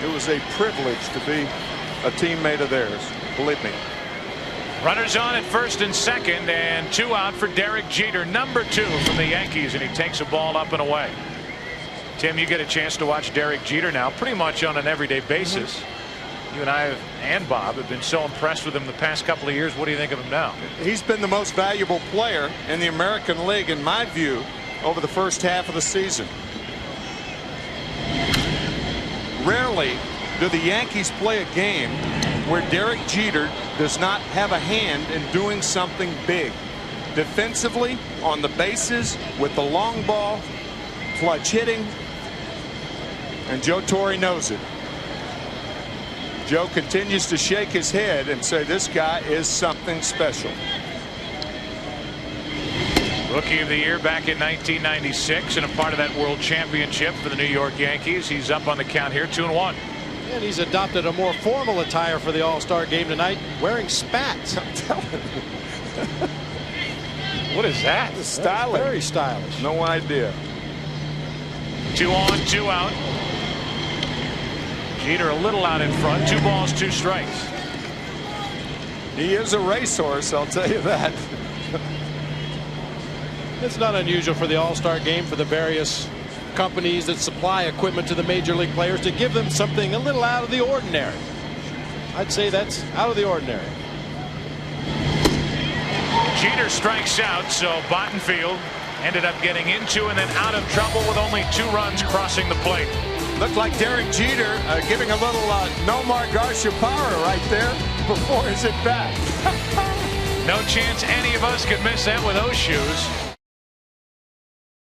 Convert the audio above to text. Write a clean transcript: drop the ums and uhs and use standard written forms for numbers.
It was a privilege to be a teammate of theirs. Believe me. Runners on at first and second, and 2 out for Derek Jeter, number 2 from the Yankees, and he takes a ball up and away. Tim, you get a chance to watch Derek Jeter now pretty much on an everyday basis. You and I and Bob have been so impressed with him the past couple of years. What do you think of him now? He's been the most valuable player in the American League, in my view, over the first half of the season. Rarely do the Yankees play a game where Derek Jeter does not have a hand in doing something big. Defensively, on the bases, with the long ball, clutch hitting, and Joe Torre knows it. Joe continues to shake his head and say this guy is something special. Rookie of the Year back in 1996 and a part of that World Championship for the New York Yankees. He's up on the count here, 2-1. And he's adopted a more formal attire for the All-Star game tonight, wearing spats. I'm telling you. What is that? Stylish. Very stylish. No idea. 2 on, 2 out. Jeter a little out in front. 2 balls, 2 strikes. He is a racehorse, I'll tell you that. It's not unusual for the All-Star game for the various companies that supply equipment to the major league players to give them something a little out of the ordinary. I'd say that's out of the ordinary. Jeter strikes out, so Bottenfield ended up getting into and then out of trouble with only 2 runs crossing the plate. Looked like Derek Jeter giving a little Nomar Garciaparra right there before his at bat. No chance any of us could miss that with those shoes.